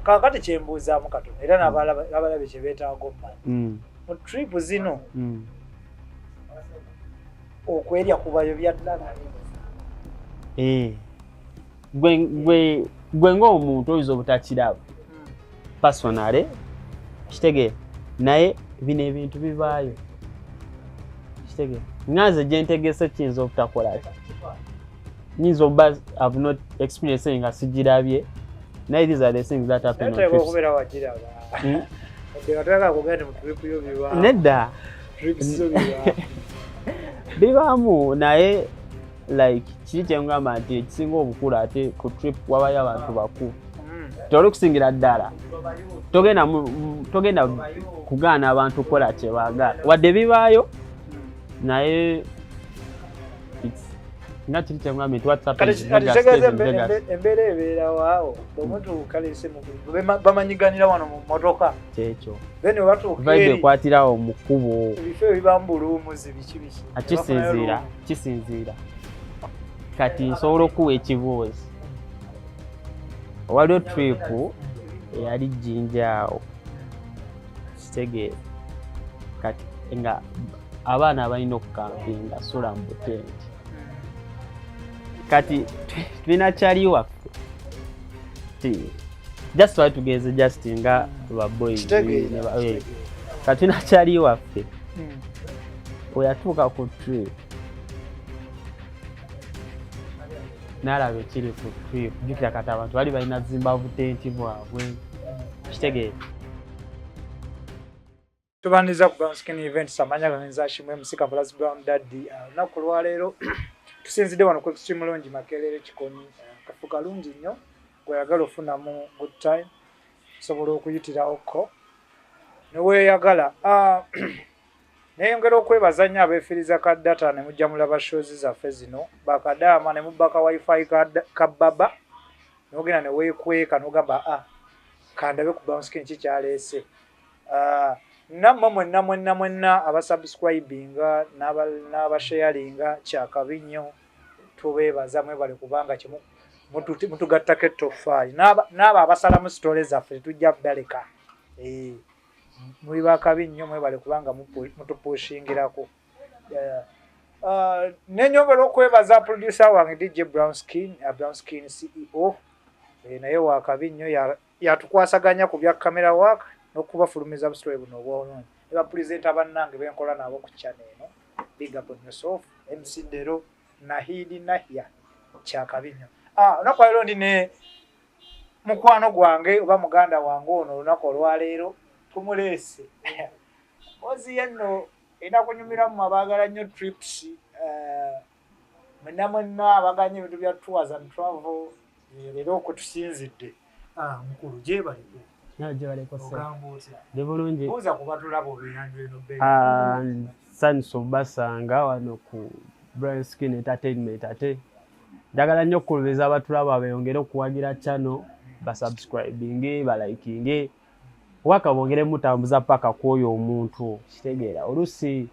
kakati kyembuuzaamu katono era n'abalabe kye beetaaga okumanya mu trip zino okwerya kubayo byaddala gwe ng'omuntu oyinza obutakiraba personale kitegeera naye bino ebintu bivaayo kitegeera nganze gye ntegese kiyinza obutakola ki nyinza oba have not experienced nga sigirabye naye these are the things that happen on trips. Nedda bibaamu naye like kiri kyengamba nti ekisinga obukulu ate ku trip wabayo abantu bakulu toli kusingira ddala togenda kugaana abantu kukola kye baagala wadde bibaayo naye nga kiri kyengamba nti embeera ebeera waawo omuntu kalese bamanyiganira wano mu motoka kyekyo then webatuuka ekwatirawo mu kkubo ebifo ebibamu buluumuzi biki kisinziira kati nsobola okuwa ekibuuzi waliwo trip eyali Jinjaawo kitegeera kati nga abaana balina okukampinga sula mu butenti kati tulina kyali waffe just twali tugeze just nga baboyi kati tulina kyali waffe oyatuuka ku trip n'alaba ekiri ku trip jjukira kati abantu bali balina zimba butenti bwabwe kitegeera tubaniza ku Brown Skin Events amanya ganza shimwe musika plus Brown Daddy olunaku lwaleero tusinzidde wano ku Extreme Lounge Makerere Kikonyi kafuka lungi nnyo gweyagala ofunamu good time sobola okuyitirawo neweeyagala neyongera okwebaza nnyo abeefiriza ka data ne mujja mulaba shows zaffe zino bakadaama ne mubaka wifi ka baba nogenda neweekweka nogamba kandabe ku Brown Skin kikyaleese namwe mwenna abasubscribinga n'abasharinga kyakabi nnyo tubeebaza mwebale kubanga kimu mutugattako ettoffaali n'abo abasalamu sitole zaffe tetujja baleka muli bakabi nnyo mwebale kubanga mutupushingirako nenyongera okwebaza producer wange DJ Brown Skin CEO naye wakabi nnyo yatukwasaganya ku bya camera work n'okubafulumiza busitole buno obwolungi ne bapresenta bannange benkola nabo ku channel eno big up on yourself MC Dero Nahidi Nahya kyakabi nnyo olunaku leero ndi ne mukwano gwange oba muganda wange ono olunaku olwaleero tumuleese ozi yenno ena kunyumira mu abaagala nnyo trips mwenna abaganya ebintu bya tours and travel leero okutusinzidde mukulu gyebaleko bulungi buuza kubatulaba obeeranjwe sanso basanga wano ku Brown Skin Entertainment ate njagala nnyo okukulubiza abatulaba beeyongere okuwagira channel basubscribinge balikinge waka bongere mutambuza paka kwoyo omuntu kitegeera olusi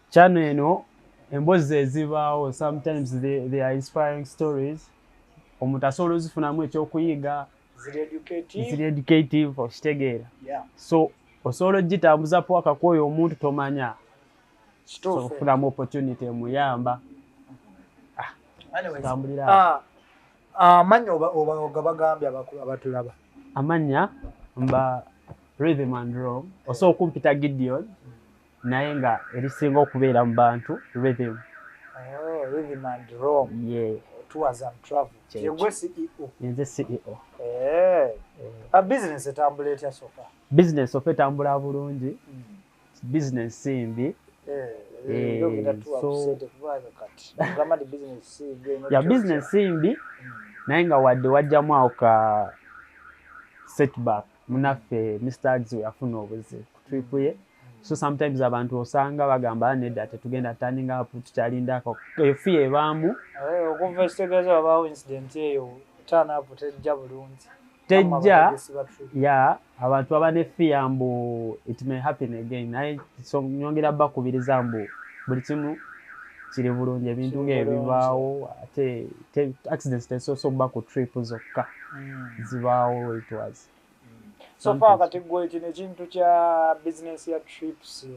channel eno embozi ezibaawo sometimes they are inspiring stories omuntu asobola ozifunamu ekyokuyiga ziri educative okitegeera so osobola ogitambuza paka kwoyo omuntu tomanya okufunamu opportunity emuyamba amanya oba bagambye abakulu abatulaba amanya mba Rhythm and Rome osobola okumpita Gideon naye nga erisinga okubeera mu bantu Rhythm and Rome tours and travel yegwe CEO nze CEO business etambula etya sofa business etambula bulungi business simbi business simbi naye nga wadde wajjamu awo ka setback munaffe Mr. Agzi yafuna obuzibu ku trip ye so sometimes abantu osanga bagamba nedda tetugenda turning up tukyalindako efu ebaamu okuva ekitegeeza wabaawo incident eyo turn up tejja bulungi tejja abantu baba ne fear mbu it may happen again naye so nyongera bakubiriza mbu buli kimu kiri bulungi ebintu ng'ebibaawo ate accidents tesoso ba ku trip zokka zibaawo it was. So far kati gwe kino ekintu kya business ya trips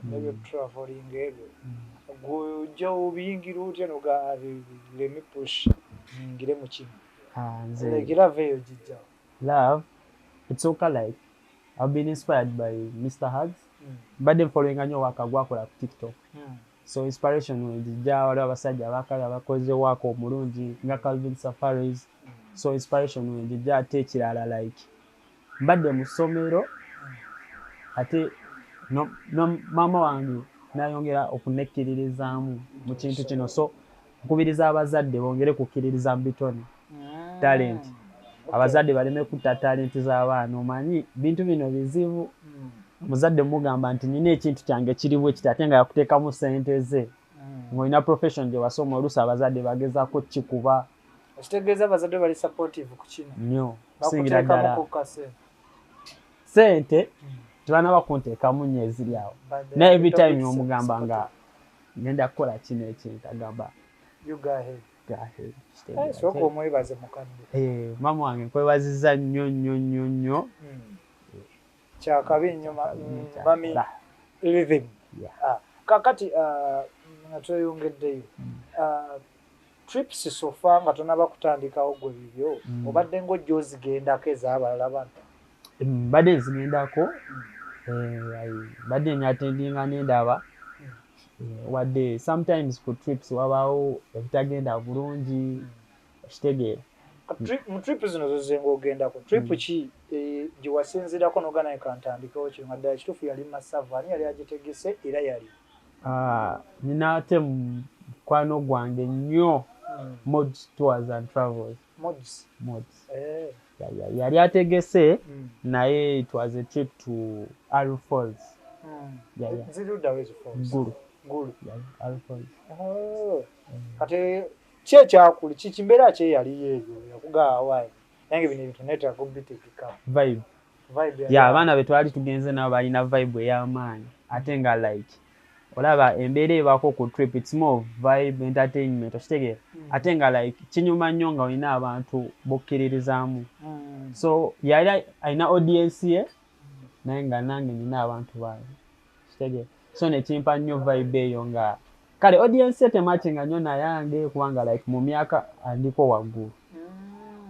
maybe traveling ebyo gwe jo biyingira otya noga let me push ngire mu kino nze love eyo jijja love it's okay like I've been inspired by Mr. Hugs but then following anyo wakagwakola ku TikTok so inspiration wejja wali abasajja bakali abakoze wako omulungi nga Calvin Safaris so inspiration wejja ate kirala like mbadde mu ssomero ate no mama wange nayongera okunekkiririzaamu mu kintu kino so nkubiriza abazadde bongere kukkiririza mbitone talent abazadde baleme kutta talent z'abaana omanyi bintu bino bizibu muzadde mugamba nti nina ekintu kyange kiriwo ekiti ate nga yakuteekamu ssente ze ng'olina profession gye wasoma oluusi abazadde bagezaako kikuba ekitegeeza abazadde bali supportive ku kino nnyo kusingira ddala ssente tebana bakunteekamu nnyo eziri awo naye every time omugamba nga ngenda kukola kino ekintu agamba soka omwebaze mukadde mama wange nkwebaziza nnyo kyakabi nnyo mami living kakati nga tweyongeddeyo trips sofa nga tonaba kutandikawo gwe bibyo obadde ng'ojja ozigendako ez'abalala bantu mbadde nzigendako badde nyatendinga n'endaba wadde sometimes ku trips wabaawo ebitagenda bulungi ekitegeera mu trip zino zozenga ogendako trip ki gye wasinzirako noga naye kantandikewo kino nga ddala ekituufu yali Masava ani yali agitegese era yali nina ate mukwano gwange nnyo Mods Tours and Travels Mods yali ategese naye it was a trip to Aru Falls Gulu Aru Falls kati kyekyakuli kikimbeera kye yali yeeyo yakugaa waayi nange bino ebintu kubitikika vibe abaana be twali tugenze nabo balina vibe ey'amaanyi ate nga like olaba embeera ebaako ku trip it's more vibe entertainment okitegeera ate nga like kinyuma nnyo nga olina abantu bokkiririzaamu so yali alina audience ye naye nga nange nina abantu bange okitegeera so nekimpa nnyo vibe eyo nga kale audience ye temakinga nnyo nayange kubanga like mu myaka andiko waggulu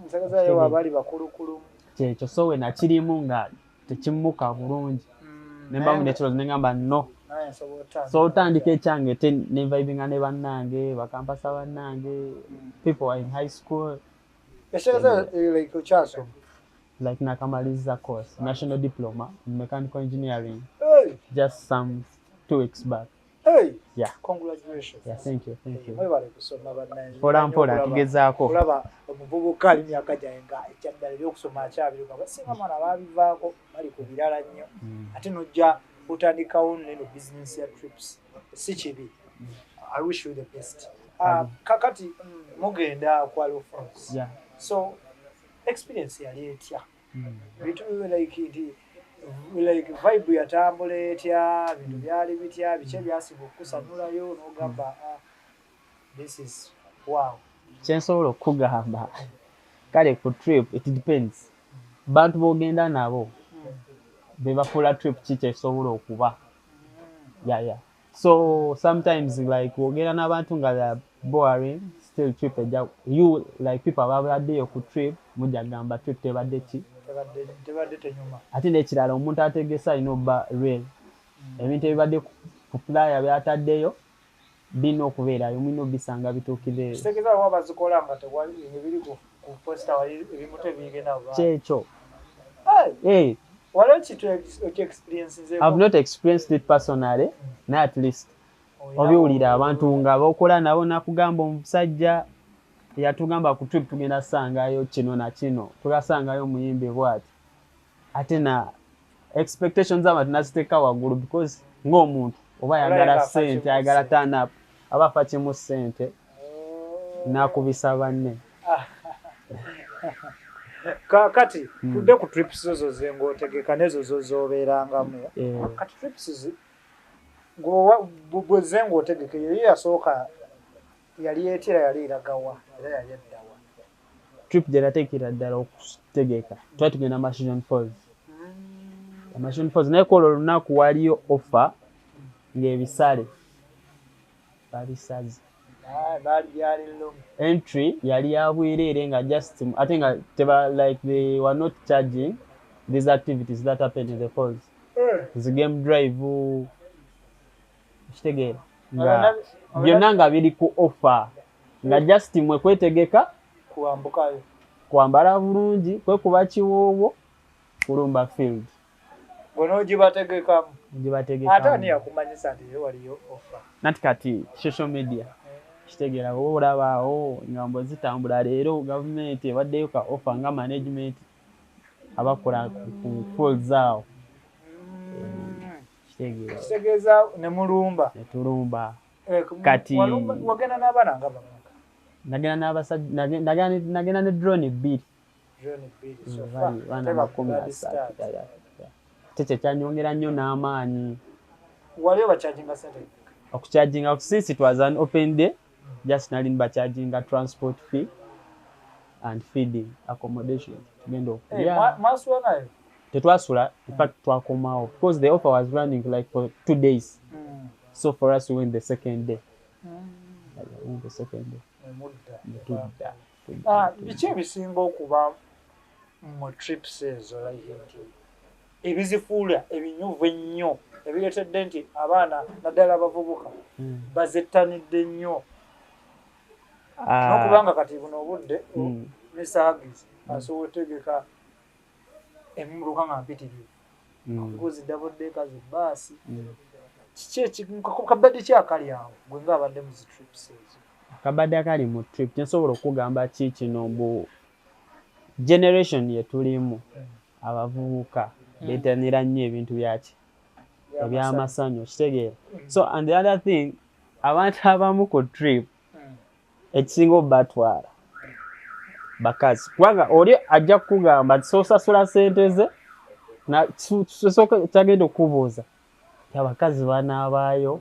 nsagazayo abali bakulukulu kyekyo so we nakirimu nga tekimmuka bulungi nembamu nekirozi nengamba no so otandika ekyange te ne vibinga ne bannange bakampasa bannange people in high school like okyasoma like nakamaliza course national diploma in mechanical engineering just some 2 weeks back. Yeah. Congratulations. Yeah, thank you. Mwebale kusoma bannange. Mpola tugezaako. Olaba omuvubuka ali myaka gyange nga ekyaddala ebyokusoma akyabiruka basinga mwana baabivaako bali ku birala nnyo ate nojja otandikawo neno business ya trips si kibi. I wish you the best. Kakati mugenda ku Aru Falls. Yeah. So experience yali etya? Like vibe yatambula etya bintu byali bitya bice byasiba okusanulayo n'ogamba this is wow. Kyensobola okugamba kale ku trip it depends bantu bogenda nabo bebafuula trip kikyesobola okuba yeah so sometimes like wogenda n'abantu nga boring still trip you like people ababaddeyo ku trip mujja gamba trip tebadde ki tebadde tenyuma ate n'ekirala omuntu ategesa alina obba real ebintu ebibadde ku playa byataddeyo birina okubeerayo mulina obisanga bituukire kitegeeza baba bazikola nga tewali ebiri ku posta wali ebimu tebigenda kyekyo waliwo kitu experiences I've not experienced it personally naye at least obiwulira abantu nga bakola nabo nakugamba omusajja yatugamba ku trip tugenda sangayo kino na kino tugasangayo muyimbi bwati ate na expectations abantu naziteeka waggulu because ng'omuntu oba yagala ssente ayagala turn up aba afa kimu ssente nakubisa banne kati tudde ku trips zozo zengotegeka nezo zozobeerangamu kati trips bwe zengotegeka yali yasooka yali yeetera yali eragawa era yali eddawa trip gye nateekera ddala okutegeeka twali tugenda Mashon Falls. Mashon Falls naye kwolwo olunaku waliyo offer ng'ebisale babisaze. Entry yali ya bwereere nga just ate nga like they were not charging these activities that happen in the falls. The game drive kitegeera nga byonna nga biri ku offer nga just mwe kwetegeka kuambukayo kwambala bulungi kwekuba kiwoowo kulumba field bono gibategekamu ate ani yakumanyisa nti waliyo offer nati kati social media kitegeera olabaawo ngambo zitambula leero gavumenti ebaddeyo ka offer nga management abakola ku falls awo kitegeeza ne mulumba netulumba kati wagenda n'abaana nga bameka nagenda n'abasajja nagenda ne drone bbiri baana 13 tekye kyanyongera nnyo n'amaanyi. waliyo bacharginga sente okucharginga since it was an open day just nali bacharginga transport fee and feeding accommodation tugenda okulya mwasula nayo tetwasula in fact twakomawo because the offer was running like for 2 days. So for us we went the second day. Biki ebisinga okuba mu trips ezo ebizifuula ebinyuvu ennyo ebireetedde nti abaana naddala abavubuka bazettanidde nnyo n'okubanga kati buno obudde ne saagisi asobola otegeka emuluka nga mpitirivu because double deckers bus kiki kabadde kyakali awo gwe ng'abadde mu trips ezo kabadde akali mu trip tensobola okugamba ki kino mbu generation yetulimu abavubuka beetanira nnyo ebintu byaki ebyamasanyo kitegeera. So and the other thing abantu abamu ku trip ekisinga obatwala bakazi kubanga oli ajja kukugamba sosasula sente ze kyagenda okubuuza abakazi banaabaayo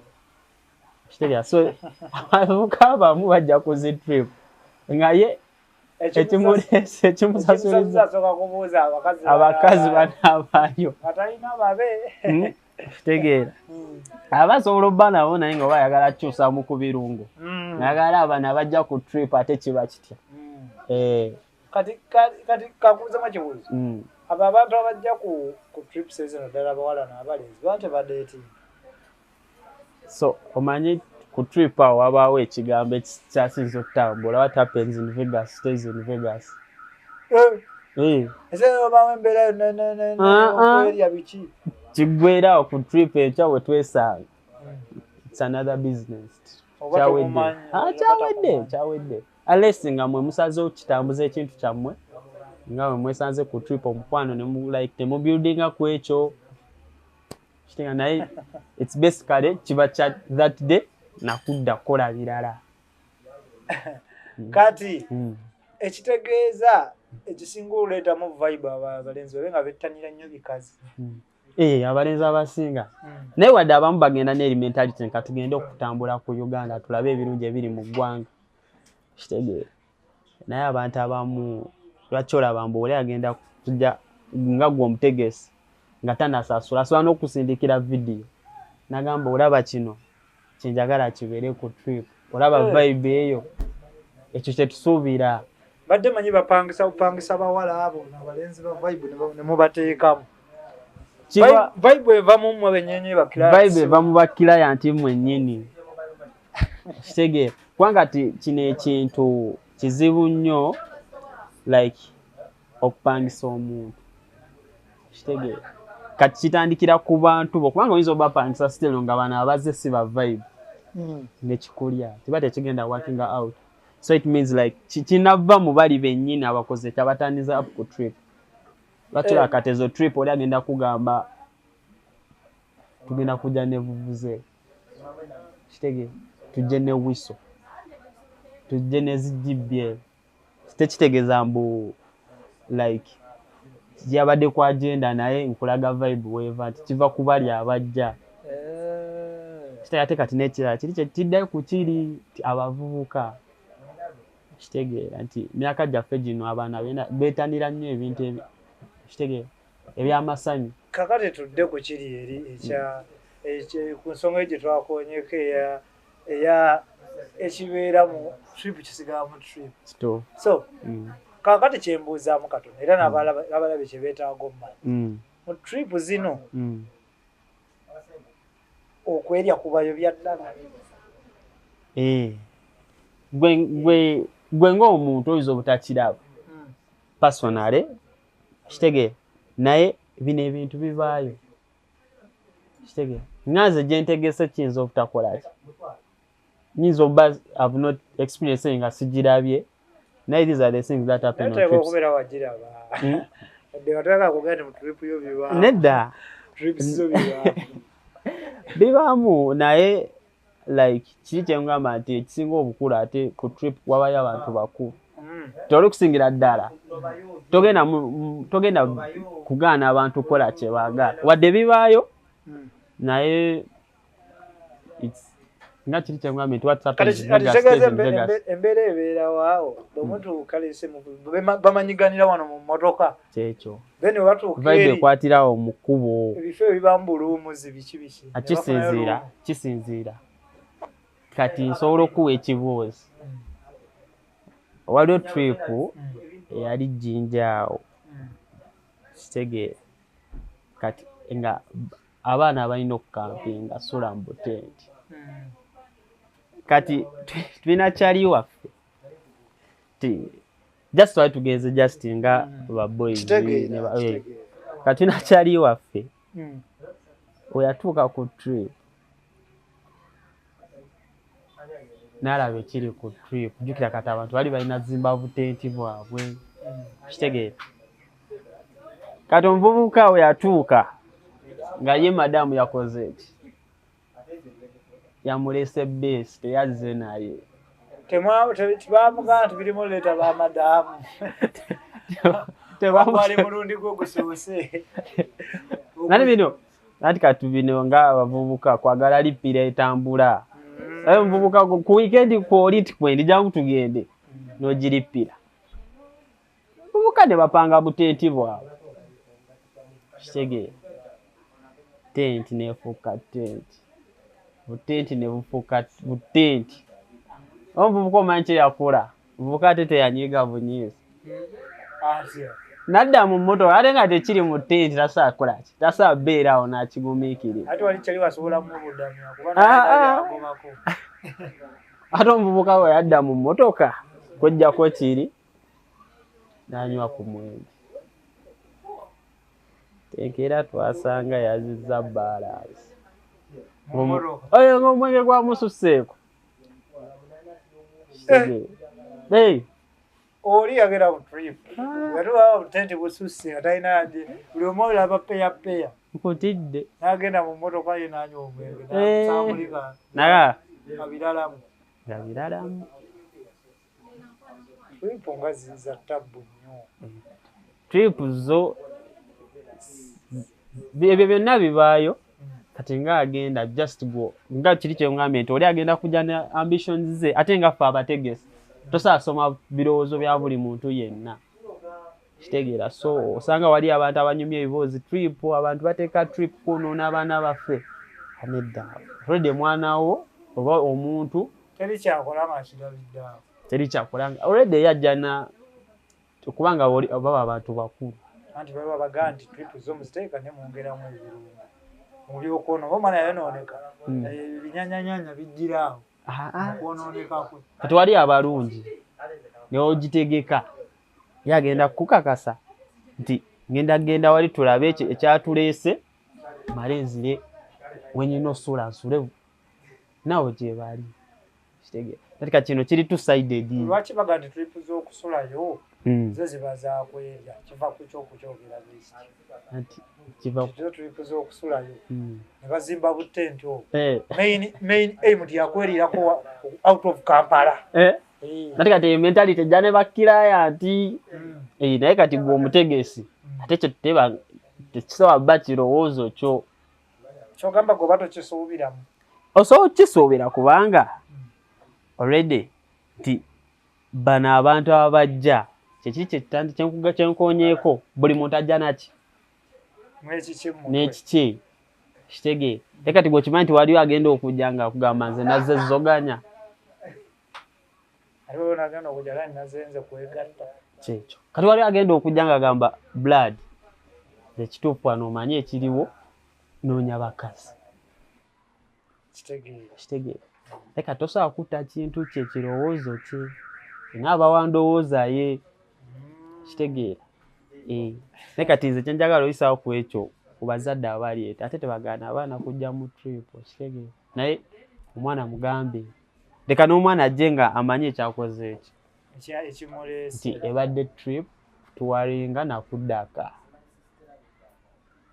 kitegeera. So abavubuka abamu bajja ku zi trip nga ye ekimulese ekimusasuliza abakazi banaabaayo kitegeera. Abasobola obba nabo naye nga bayagala kukyusamu ku birungo nayagala abana bajja ku trip ate kiba kitya. Kati kakubuuzamu ekibuuzo abo abantu abajja ku trips ezo naddala abawala n'abalenzi bante badeetinga. So omanyi ku trip awo wabaawo ekigambo ekikyasinza okutambula what happens in Vegas stays in Vegas. Ese obaawo embeera yonna biki kiggweerawo ku trip ekyo we twesanga. It's another business. Kyawedde unless nga mwe musaze okitambuza ekintu kyammwe nga mwe mwesanze ku trip omukwano like temubuildinga ku ekyo kitinga naye it's basically kiba kya that day nakudda kukola birala. Kati ekitegeeza ekisinga oleetamu vibe abalenzi babe nga bettanira nnyo bikazi. Abalenzi abasinga naye wadde abamu bagenda n'eri mentality nka tugende okutambula ku Uganda tulabe ebirungi ebiri mu ggwanga kitegeera. Naye abantu abamu lwaki olaba mbu oli agenda kujja nga gwe omutegesi nga tanasasula asobola n'okusindikira vidiyo nagamba olaba kino kyenjagala kibeere ku trip olaba vibe eyo ekyo kyetusuubira. Badde manyi bapangisa bawala abo abalenzi ba vibe ne mubateekamu. Vibe eva mu mmwe bennyini ba clients. Vibe eva mu ba client mwennyini kitegeera kubanga kino ekintu kizibu nnyo like okupangisa omuntu kitegeera. Kati kitandikira ku bantu bo kubanga oyinza obapangisa still nga bano abazze si ba vibe nekikulya tiba tekigenda working out. So it means like kinava mu bali bennyini abakoze kyabataniza up ku trip. Batula katezo trip oli agenda kugamba tugenda kujja ne vuvuze kitegeera tujje ne wiso tujje ne zijibye tekitegeeza mbu like yabadde ku agenda naye nkulaga vibe weva kiva ku bali abajja kitayate kati nekirala kiri kiddayo ku kiri abavubuka kitegeera nti myaka gyaffe gino abaana beetanira nnyo ebintu kitegeera ebyamasanyu. Kakati tudde ku kiri eri ku nsonga gye twakonyeko eya ekibeera mu trip kisigala mu trip. So kakati kyembuuzaamu katono era n'abalabe kye beetaaga omumanyi mu trip zino okwerya kubayobya ddala. Gwe ng'omuntu oyinza obutakiraba personally kitegeera naye bino ebintu bivaayo kitegeera nganze gye ntegese kiyinza obutakola ki nyinza oba have not experience nga sigirabye naye these are the things that happen on trips. Okubeera wagiraba wataka kugenda mu trip yo biba nedda trips zo biba bibaamu naye like kiri kyengamba nti ekisinga obukulu ate ku trip wabayo abantu bakulu toli kusingira ddala togenda kugaana abantu kukola kye baagala wadde bibaayo naye nga kiri kyengamba nti embeera ebeera waawo omuntu kalese bamanyiganira wano mu mmotoka kyekyo then watuuka vibe ekwatirawo mu kkubo ebifo ebiba mu buluumuzi biki kisinziira kati nsobola okuwa ekibuuzi waliwo trip eyali Jinjaawo kitegeera kati nga abaana balina okukampinga sula mu butenti kati tulina kyali waffe just twali tugenze just nga baboys kati tulina kyali waffe oyatuuka ku trip n'alaba ekiri ku trip jjukira kati abantu bali balina zimba butenti bwabwe kitegeera kati omuvubuka we yatuuka nga ye madamu yakoze eki yamulese base teyazze naye tebamugana tubirimu leeta ba madamu tebamwali mulundi gwogusoose nani bino nati kati bino nga abavubuka kwagala lipira etambula omuvubuka ku weekend kwoli tikwendi jangu tugende n'ogiripira omuvubuka ne bapanga butenti bwabwe kitegeera tenti nefuuka tenti butenti ne bufuuka butenti omuvubuka omanyi kye yakola omuvubuka ate teyanyiga bunyiizi nadda mu mmotoka ate nga tekiri mu tenti tasobola kukola ki tasobola beerawo n'akigumiikirira ate omuvubuka we yadda mu mmotoka kwejjako kiri n'anywa ku mwenge tenkeera twasanga yazizza balansi oyo ng'omwenge gwamususseeko oli yagera ku trip yatuba butenti bususse nga talina buli omu olaba peya nkutidde n'agenda mu mmotoka ye n'anywa omwenge n'asambulika abiralamu trip nga ziza tabbu nnyo trip zo ebyo byonna bibaayo kati nga agenda just go nga kiri kyengambye nti oli agenda kujja ne ambitions ze ate nga ffe abategesi tosasoma birowoozo bya buli muntu yenna kitegeera so osanga wali abantu abanyumya ebiboozi trip abantu bateeka trip kunoona abaana baffe anedda olwedde mwana oba omuntu teri kyakola nga kirabiddeawo teri kyakola nga olwedde yajjana okubanga baba abantu bakulu anti baba bagaa nti trip z'omuziteeka ne mwongeramu ebirungo mulyoka ono omwana yayonooneka ebinyanyanyanya bijjiraawo okwonoonekakwe kati wali abalungi neogitegeka yagenda kukakasa nti genda wali tulabe ekyatuleese male nzire wenyina osula nsule nawe gyebali kitegeera katika kino kiri two-sided lwaki baga nti trip z'okusulayo zo ziba zakwerya kiva ku kyokukyogera anti kiva trip z'okusulayo ne bazimba butenti obwo main aim nti yakwerirako out of Kampala nati kati mentality jane bakiraya nti naye kati gwe omutegesi ate kyo tuteba tekisobola bba kirowoozo kyo kyogamba gwe bato kisuubiramu osobola kisuubira kubanga already nti bano abantu abajja kyekiri kyenkonyeeko buli muntu ajja naki n'ekiki kitege tekati gwekimanyi nti waliwo agenda okujja nga akugamba nze nazze zoganya kyekyo kati waliwo agenda okujja nga agamba blood ekituufu wano omanye ekiriwo noonya bakazi kitegeera leka tosobola kutta kintu kye kirowoozo kye naaba ndowooza ye kitegeera nekati nze kyenjagala oyisaawo ku ekyo ku bazadde abali ete ate tebagaana abaana kujja mu trip kitegeera naye omwana mugambe leka n'omwana ajje nga amanye ekyakoze ekyo nti ebadde trip tuwalinga nakuddaka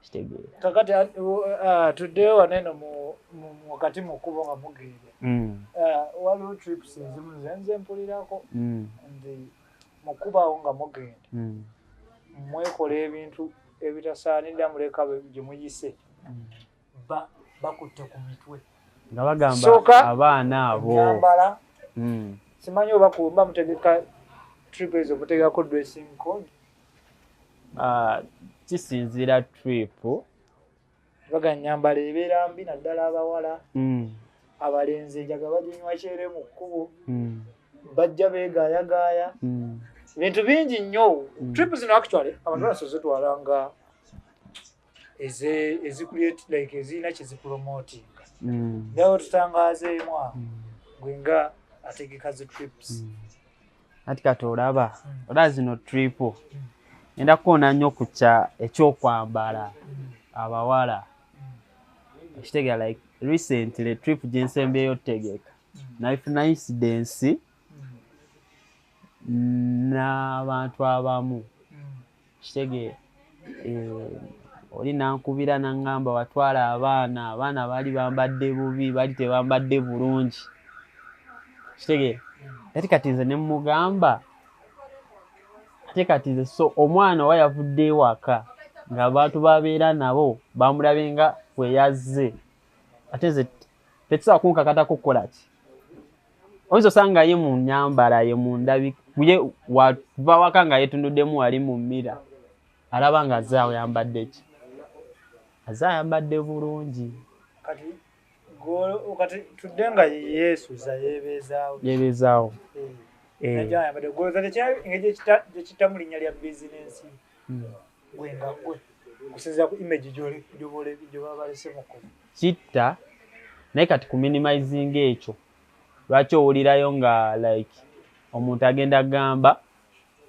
kitegeera kakati tuddeyo waneno wakati mu kkubo nga mugenda waliwo trips ezimu zenze mpulirako nti mu kkubo awo nga mugenda mwekola ebintu ebitasaanidde muleka gye muyise bakutte ku mitwe nga bagamba abaana abo nyambala simanyi oba kumba mutegeka trip ezo mutegekako dressing code kisinziira trip baga nyambala ebeera mbi naddala abawala abalenzi enjaga baginywa kyere mu kkubo bajja beegaayagaaya bintu bingi nnyo trip zino actually abantu basoze twalanga like ezirina kyezipromotinga nawo tutangazeemu awo gwenga ategeka zi trips ati kati olaba zino trip enda kukoona nnyo ku ekyokwambala abawala ekitegeera like recently trip gyensembeyo tegeka nafuna incidence n'abantu abamu kitegeera oli nankubira naŋŋamba watwala abaana baali bambadde bubi baali tebambadde bulungi kitegeera ate kati nze ne mugamba ate kati nze so omwana owa yavudde ewaka ng'abantu babeera nabo bamulabe nga bwe yazze ate nze tetusobola kunkakata kukola ki oyinza osanga ye mu nnyambala ye mu ndabi ye wava waka nga yetunuddemu wali mu mmira alaba nga azze awo yambadde ki azze ayambadde bulungi kati tudde nga yeesuza yeebeezaawo gyekita mu linnya lya bizinensi gwenga gwe kusinziira ku image gyoba balese mukola kitta naye kati ku minimizing ekyo lwaki owulirayo nga like omuntu agenda gamba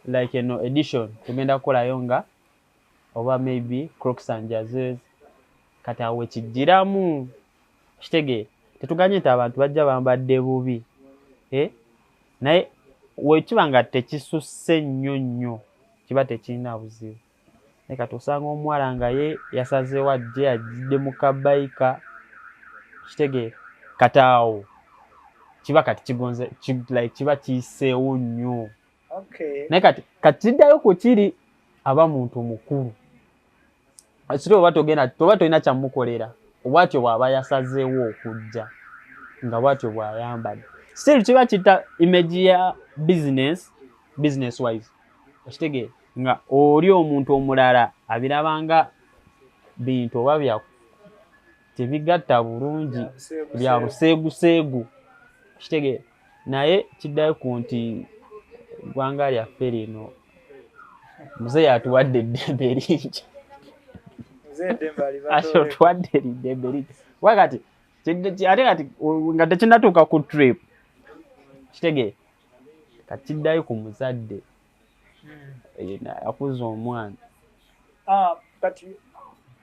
like eno edition tugenda kukolayo nga oba maybe crocs and jazzes kati awo wekijjiramu kitegeera tetuganye nti abantu bajja bambadde bubi naye wekiba nga tekisusse nnyo kiba tekirina buzibu naye kati osanga omuwala nga ye yasazeewo ajje ajjidde mu kabayika kitegeera kati awo kiba kati kigonze like kiba kiyiseewo nnyo naye kati kiddayo ku kiri aba muntu mukulu ekiro oba tolina kyamukolera obwatyo bw'aba yasazeewo okujja nga bwatyo bw'ayambadde still kiba kitta image ya business wise okitegeera nga oli omuntu omulala abirabanga bintu oba tebigatta bulungi bya buseeguseegu kitegeera naye kiddayo ku nti ggwanga lyaffe lino muzeeyi atuwadde eddembe lingi atuwadde eddembe lingi wakati ate kati nga tekinnatuuka ku trip kitegeera kati kiddayo ku muzadde akuza omwana kati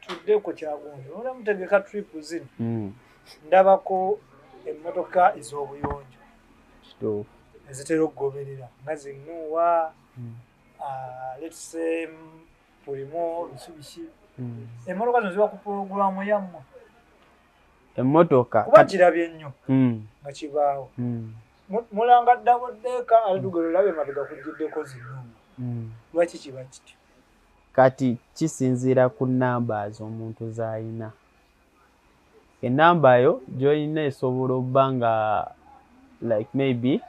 tudde ku kyagundi ola mutegeka trip zino ndabako emmotoka ez'obuyonjo ezitera okugoberera nga zinuuwa let's say mulimu Mitsubishi emmotoka zino ziba ku pulogulaamu yammwe emmotoka kuba kirabye nnyo nga kibaawo mulanga ddaboddeeka alitugola olabe emabega kujjiddeko zinuuwa lwaki kiba kityo kati kisinziira ku numbers omuntu z'alina enamba yo gy'olina esobola obba nga like maybe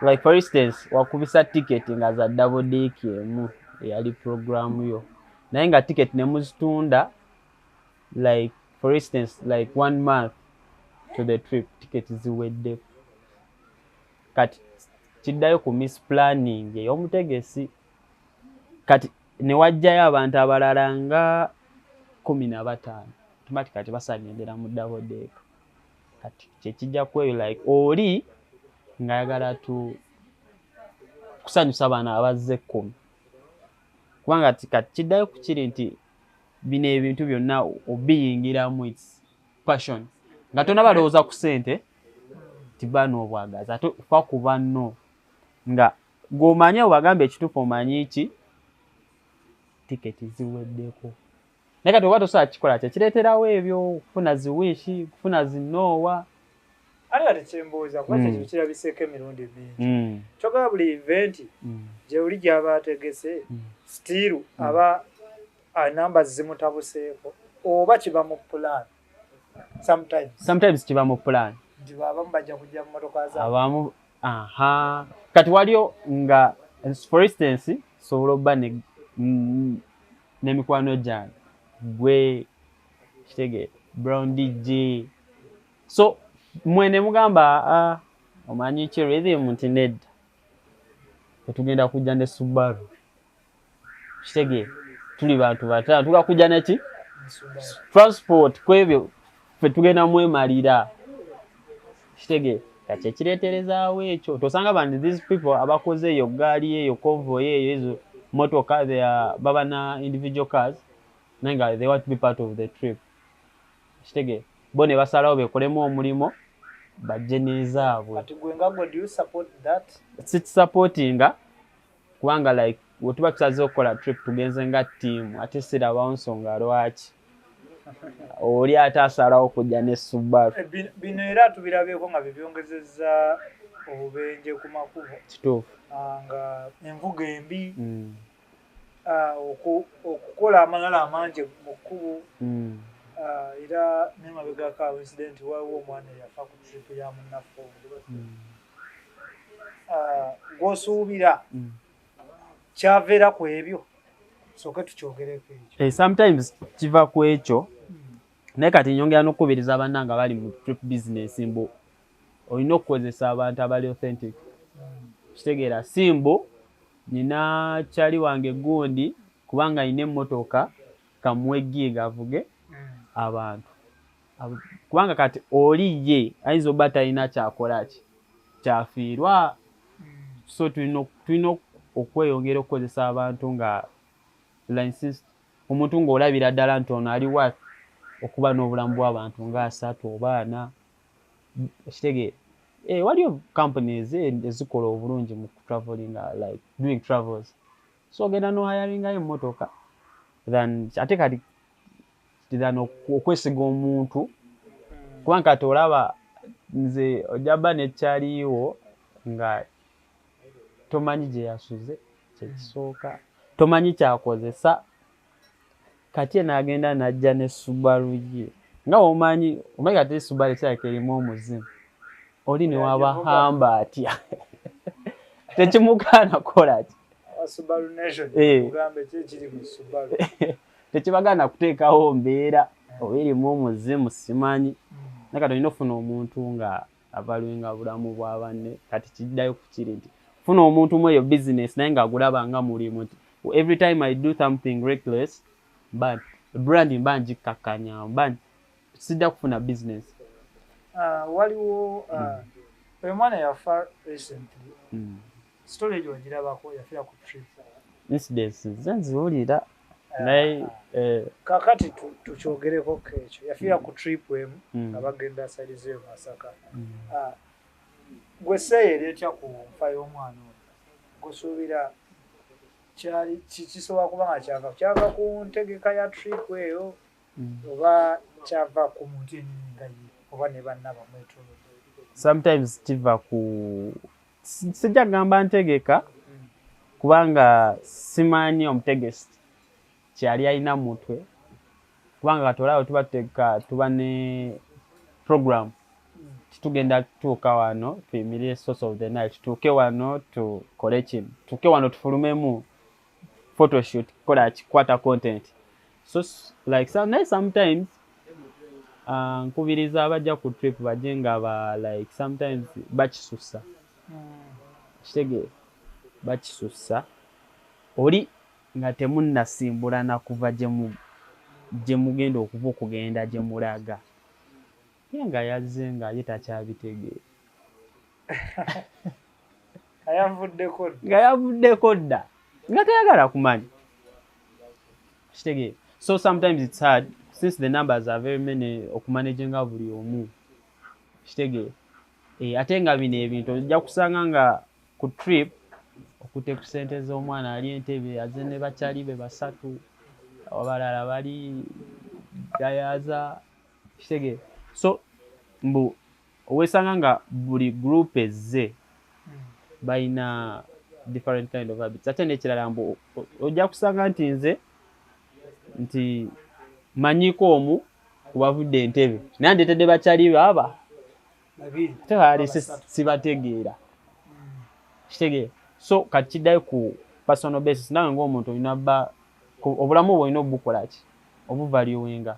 like for instance wakubisa ticket nga za double deck emu yali program yo naye nga ticket ne muzitunda like for instance like 1 month to the trip ticket ziwedde kati kiddayo ku miss planning ey'omutegesi kati ne wajjayo abantu abalala nga 15 tumati kati basangendera mu double deck kati kyekijja kweyo like oli ngayagala tu kusanyusa abaana abazze 10 kubanga kati kiddayo ku kiri nti bino ebintu byonna obiyingiramu its passion nga tonna balowooza ku ssente tibano obwagaza ate fa ku banno nga gwomanyi obagamba ekituufu omanyi ki tiketi ziweddeko naye kati oba tosobola kikola kyekireeterawo ebyo kufuna ziwiishi kufuna zinoowa ate kati kyembuuza kuba kyekyo kirabiseeko emirundi mingi kyogera buli eventi gye uli gy'aba ategese stiru aba namba zimutabuseeko oba kiba mu plan sometimes kiba mu plan nti abamu bajja kujja mu motoka zaabwe abamu kati waliyo nga for instance sobola obba n'emikwano gyange gwe kitege Brown DJ so mwene mugamba omanyi ki rhythm nti nedda tetugenda kujja ne Subaru kitege tuli bantu batano tuga kujja neki transport kwebyo fe tugenda mwemalira kitege kati ekireeterezaawo ekyo tosanga bandi these people abakoze eyo gaali eyo convoy eyo ezo motoka baba na individual cars nenga they want to be part of the trip kitege bo ne basalawo bekolemu omulimo bajje nezaabwe kati gwe nga do you support that supportinga kubanga like wetuba tusaze okukola trip tugenze nga team ate sirabawo nsonga lwaki oli ate asalawo kujja ne Subaru bino era tubirabeeko nga bibyongezeza obubenje ku makubo kituufu nga envuga embi okukola amalala amangi mu kkubo era nemabegako incident waliwo omwana yafa ku trip ya munnaffe gw'osuubira kyaveera ku ebyo soke tukyogereko ekyo sometimes kiva ku ekyo naye kati nyongera n'okukubiriza bannanga bali mu trip business mbu olina okukozesa abantu abali authentic kitegeera simbo nina kyali wange gundi kubanga alina emmotoka kamuwe giga avuge abantu kubanga kati oli ye ayinza obba talina kyakolaki kyafiirwa so tulina okweyongera okukozesa abantu nga license omuntu ng'olabira ddala nti ono aliwa okuba n'obulamu bw'abantu nga 3 oba 4 kitegeera waliyo companies ezikola obulungi mu traveling like doing travels so ogenda n'ohayaringayo emmotoka than ate kati than okwesiga omuntu kubanga kati olaba nze ojaba nekyaliwo nga tomanyi gye yasuze kyekisooka tomanyi kyakozesa kati enagenda najja ne Subaru ye nga omanyi kati Subaru kyake erimu omuzimu oli ne wabahamba atya tekimugaana kolaki Subaru Nation kugambe kiri mu Subaru tekibagaana kuteekawo mbeera oba erimu omuzimu simanyi naye kati olina ofuna omuntu nga abalwenga bulamu bwa banne kati kiddayo ku kiri nti funa omuntu mu eyo business naye ng'agulaba nga mulimu nti every time I do something reckless but brand mba njikakkanya mba sijja kufuna business waliwo oyo mwana yafa recently story ogirabako yafiira ku trip incidents zenziwulira naye kakati tukyogereko ekyo yafiira ku trip emu nga bagenda side zeyo Masaka gwe seeyeri etya ku nfa y'omwana oyo gusuubira kyali kisobola kuba nga kyava ku ntegeka ya trip eyo oba kyava ku muntu yennyini nga ye oba ne banna bamwetolodde sometimes kiva ku sijja kugamba ntegeka kubanga simanyi omutegesi kyali alina mu mutwe kubanga kati olaba tuba tutegeka tuba ne program titugenda tuuka wano tuyimirire source of the night tuuke wano tukole kino tuuke wano tufulumemu photoshoot kola kikwata content so like sometimes nkubiriza abajja ku trip bajje nga ba like sometimes bakisusa kitege bakisusa oli nga temunnasimbula na kuva gye mugenda okuva okugenda gye mulaga nga yazze nga ye takyabitegeera nga yavuddeko dda nga tayagala kumanya kitege so sometimes it's hard since the numbers are very many okumanaging buli omu kitege ate nga bino ebintu ojja kusanga nga ku trip okute ku ssente z'omwana ali Entebbe azze ne bakyali be basatu abalala bali gayaza kitege so mbu owesanga nga buli group ezze bayina different kind of habits ate n'ekirala mbu ojja kusanga nti manyiko omu kubavudde Entebbe naye ndetedde bakyali baba tewali sibategeera kitege so kati kiddayo ku personal basis nawe ng'omuntu olina bba obulamu bwolina obukola ki obuvaluinga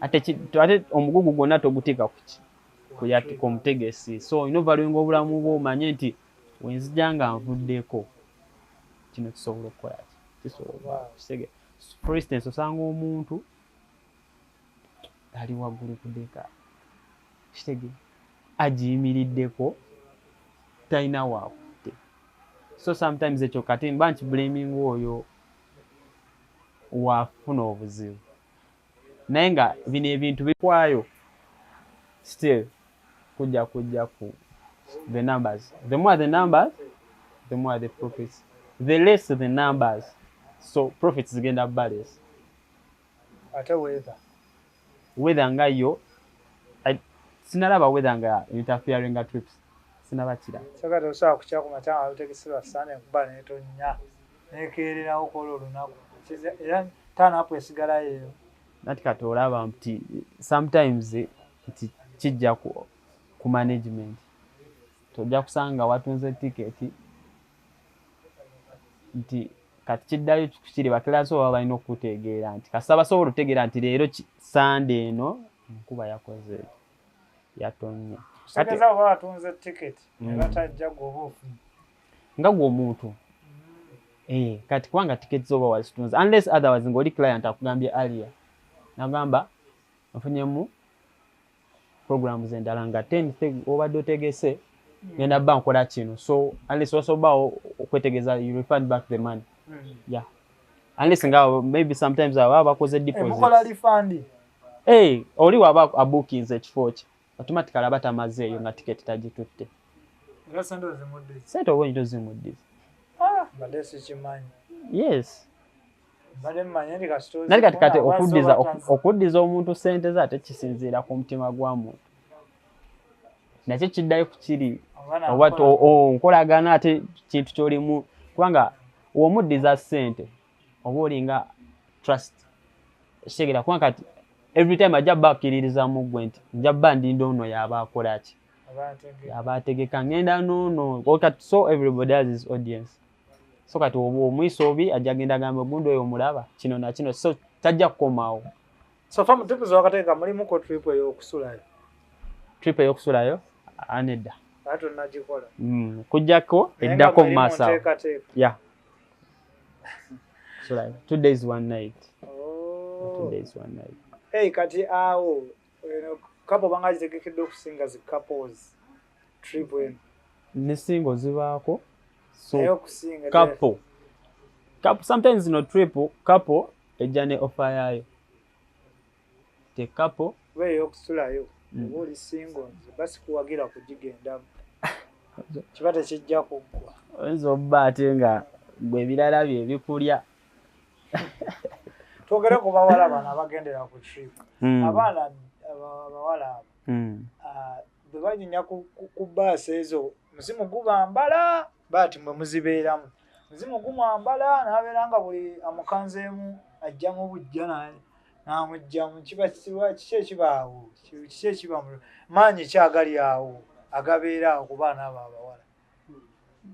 ate omugugu gwonna toguteeka ku omutegesi so olina ovaluinga obulamu bwo omanye nti wenzija nga nvuddeko kino kisobola okukola kitege for instance osanga omuntu ali waggulu ku deka kitege agiyimiriddeko talina waakutte so sometimes ekyo kati mba nkiblaming oyo wafuna obuzibu naye nga bino ebintu bikwayo still kujja ku the numbers the more the numbers the more the profits the less the numbers so profits zigenda balance ate weather nga yo sinalaba weather nga interfering trips sinaba kira sakati osobola kukya ku matanga lutegeserwa sane kuba netonya nekeererawo kola olunaku era tanapu esigalayo eyo nati kati olaba nti sometimes nti kijja ku management tojja kusanga watunze tiketi nti kati kiddayo kiri bakiraso baba balina okutegeera nti kasaba sobola okutegeera nti leero Sunday eno enkuba yakoze yatonya kati baba batunze tiketi batajja gobofu nga gwomuntu kati kwanga tiketi zoba wazitunze unless otherwise ngoli client akugambye earlier nagamba nfunyemu programs endala nga 10 obadde otegese ngenda bba nkola kino so unless wasobawo okwetegeza you refund back the money yeah unless nga maybe sometimes aba bakoze deposit mukola refund oli waba abookings ekifo kye automatically abatamaze eyo nga ticket tagitutte nga sando zimudde sente obwo zimudde badesi chimanyi yes bade mmanyi ndi ka stories nali kati okuddiza omuntu sente za tekisinziira ku mutima gwa muntu nakyo kiddayo ku kiri oba nkolagana ate kintu kyolimu kubanga womuddiza sente oba olinga trust ekitegeera kubanga kati every time ajja bba akkiririzamu gwe nti nja bba ndinda ono yaba akola ki yaba ategeka ngenda noono kati so everybody has his audience so kati omwiso obi ajja genda gamba ogundi oyo omulaba kino na kino so tajja kukomawo so famu trip z'akateeka mulimu ko trip ey'okusulayo anedda ato nagikola kujjako eddako mu maaso yeah sulayo 2 days 1 night 2 days 1 night kati awo kapo banga zitegekedde okusinga zi couples trip eno nesingo zibaako so couple sometimes no trip couple ejja ne offer yayo te couple weyo okusulayo oli single basi kuwagira kujigendamu kibate kijja kuggwa oyinza obba ate nga gwe ebirala bye bikulya twogere ku bawala bano abagendera ku trip abaana abawala bwe banyinya ku baasi ezo muzimu gubambala bati mwe muzibeeramu muzimu gumwambala n'abeera nga buli amukanzeemu ajjamu bujja n'amugyamu kiba kiki ekibaawo kiki ekiba maanyi kyagali awo agabeera awo ku baana abo abawala.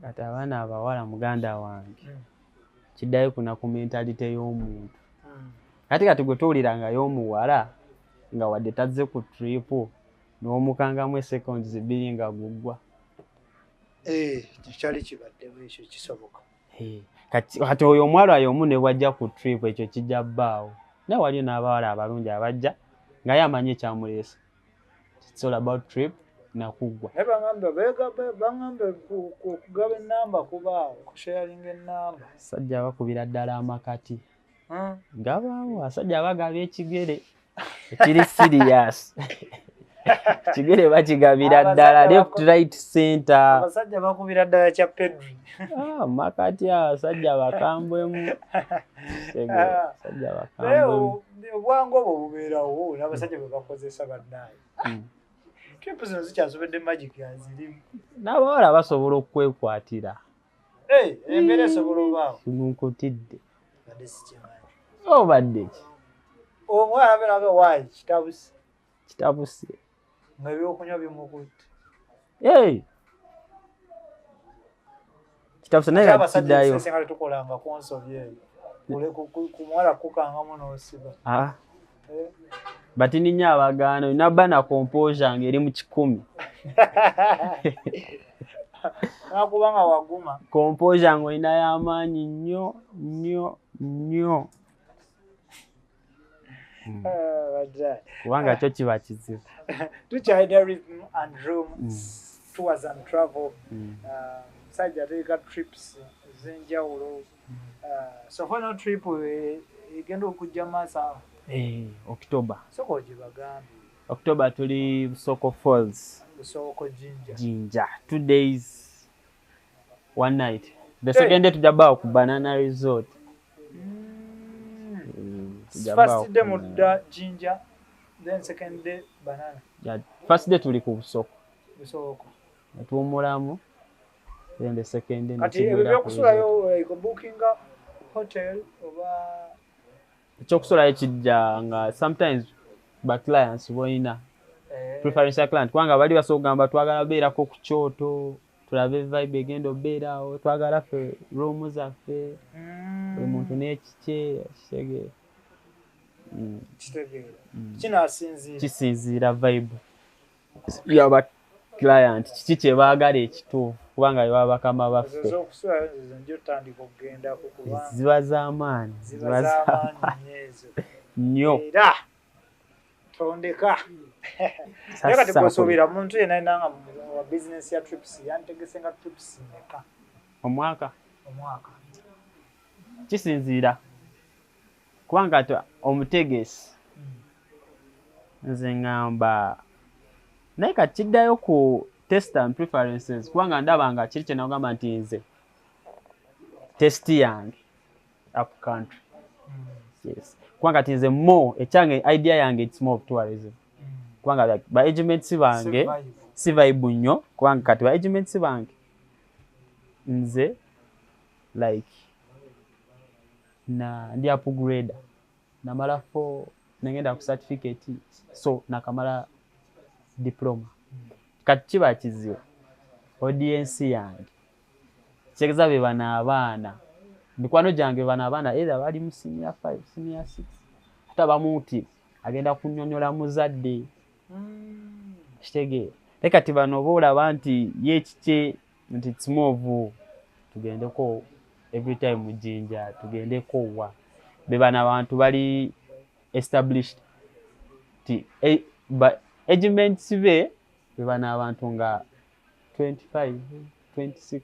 Kati abaana abawala muganda wange kiddayo kuna ku mentalite y'omuntu. Kati gwe tuwuliranga y'omuwala nga wadde tazze ku trip n'omukangamu seconds 2 nga guggwa. Kyali kibaddewo ekyo kisoboka. Kati oyo omwala y'omu ne wajja ku trip ekyo kijja bbaawo. Naye waliyo n'abawala abalungi abajja nga ye amanyi ekyamuleese. It's all about trip na kuggwa. Naye baŋŋambe kugaba ennamba kubaawo kusharinga ennamba. Abasajja bakubira ddala amakati. Gabaawo abasajja bagaba ekigere ekiri serious. Ekigere bakigabira ddala left right center. Abasajja bakubira ddala kya pedri. Makati abasajja bakambwemu. Abasajja bakambwemu. Obwangu obwo bubeerawo n'abasajja bwe bakozesa bannaye. Tripu zino zikyasobedde magic yazirimu. N'abawala basobola okwekwatira. Embeera esobola obaawo. Kimunkutidde. Badde sikimanyi. Obadde ki? Omwana abeeraga waayi kitabuse. Kitabuse. Nga ebyokunywa bimukutte. Kitabuse naye kiddayo. Abasajja singa tetukolanga konsobi eyo. Ku muwala kukangamu n'osiba. Batini nnyo abagaana olina bba na composure ng'eri mu 10. Nakubanga waguma. Composure ng'olina y'amaanyi nnyo. Kubanga kyo kiba kizibu. Tukyalina rhythm and rooms, tours and travel. Sajja ateeka trips ez'enjawulo. So final trip egenda okujja maaso awo. October. Soko gibagambi. October tuli Busoko Falls. Busoko Jinja. 2 days, 1 night. The second day tujja ku Banana Resort. First day mudda Jinja, then second day Banana. Yeah, first day tuli ku Busoko. Tuwumulamu. Then the second day kati ebyokusulayo bookinga hotel oba ekyokusulayo kijja nga sometimes ba clients boina preference ya client kubanga bali basobola kugamba twagala beerako ku kyoto tulabe vibe egenda obeerawo twagala ffe room zaffe buli muntu n'ekikye kitegeera kisinziira vibe yaba client kiki kye baagala ekituufu kubanga baba bakama baffe ziba z'amaanyi nnyo tondeka kati kusuubira muntu yenna nanga wa business ya trips yantegese nga trips meka omwaka kisinziira kubanga omutegesi nze ngamba naye kati kiddayo ku test and preferences kubanga ndaba nga kiri kye nagamba nti nze test yange up country yes kubanga ti nze more ekyange idea yange it's more of tourism kubanga ba agents bange si vibe nnyo kubanga kati ba agents bange nze like na ndi upgrade namala for nengenda ku certificate so nakamala diploma kati kiba kizibu audience yange kyegeza be bana abaana mikwano gyange bana abaana either bali mu senior 5 senior 6 hata bamuti agenda kunnyonnyola muzadde kitegeera kati bano boolaba nti ye kike nti timovu tugendeko every time mu Jinja tugendeko wa be bana abantu bali established ti agents be bana abantu nga 25 26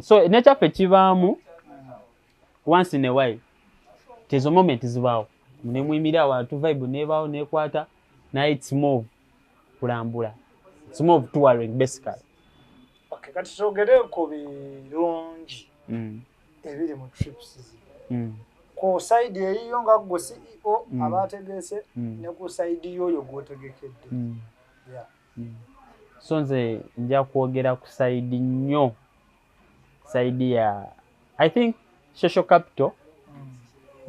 so nature kibaamu once in a while tezo moment zibaawo ne mwimira abantu vibe nebaawo nekwata na it's move kulambula it's move touring basically okay kati sogere ko birungi ebiri mu trips ko side eyo nga go CEO abategese ne ku side yoyo gwotegekedde yeah so nze nja kwogera ku side nnyo side ya I think social capital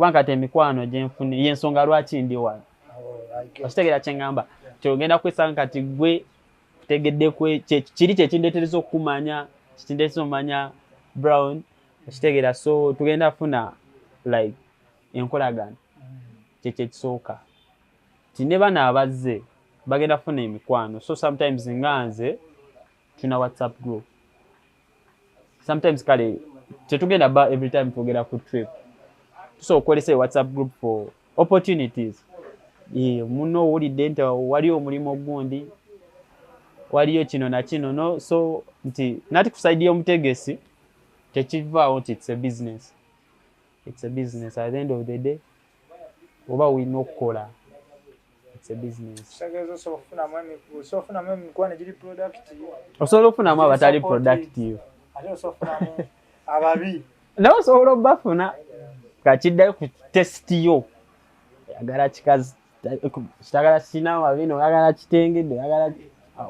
kubanga temikwano gyenfune yensonga lwaki ndi wano. Okitegeera kye ngamba kyogenda kwesanga kati gwe kutegedde kiri kyekindeetereza okumanya kikindeeteza omanya Brown. Okitegeera so tugenda funa like enkolagana kyekisooka tine bana abazze bagenda funa emikwano. So sometimes nganze tuna WhatsApp group. Sometimes kale tetugenda ba every time tugenda ku trip. So okolese WhatsApp group for opportunities. Muno owulidde nti waliyo omulimu ogundi waliyo kino na kino no so nti nati kusaidia omutegesi tekivaawo nti it's a business. It's a business at the end of the day oba wina okukola it's a business. Osobola emikwano giri productive. Osobola okufunamu abatali productive. Ate osobola ababi. Nawe osobola obbafuna kakiddayo ku testi yo. Oyagala kikazi kitagala kina mabino oyagala kitengedde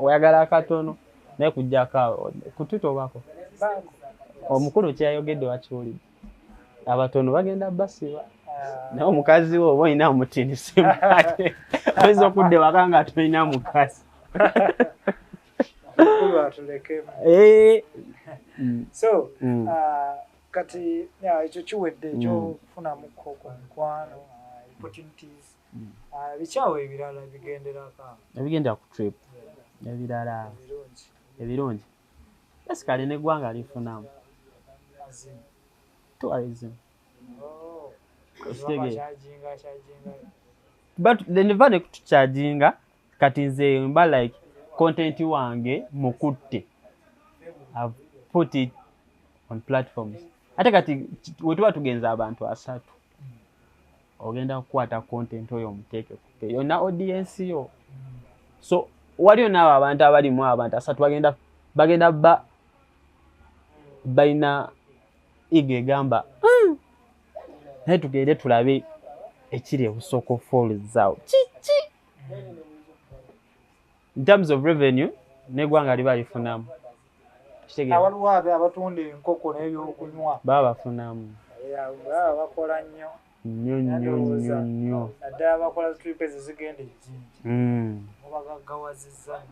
oyagala akatono naye kujjako kututobako. Omukulu kyayogedde wakiwulidde abatono bagenda basiba naye omukazi wo oba olina mutinisa ate oyinza okudde waka nga tolina mukazi. So kati ekyo kiwedde ekyokufunamu ku mikwano opportunities bikyawo ebirala ebigendera ku trip ebirala ebirungi basically neggwanga lifunamu tourism. But neva ne kutucharginga kati nze mba like content wange mukutte I've put it on platforms. Ate kati wetuba tugenza abantu asatu ogenda kukwata content oyo muteeke kupe yonna audience yo. So waliyo naawe abantu abalimu abantu asatu bagenda baina ige gamba naye tugende tulabe ekiri ebusoko falls zaawo kiki in terms of revenue neggwanga liba lifunamu. Waliwo abatunda enkoko n'ebyokunywa baba bafunamu bakola nnyo naddala bakola trip ezo zigenda ejjinji obagagawazizza.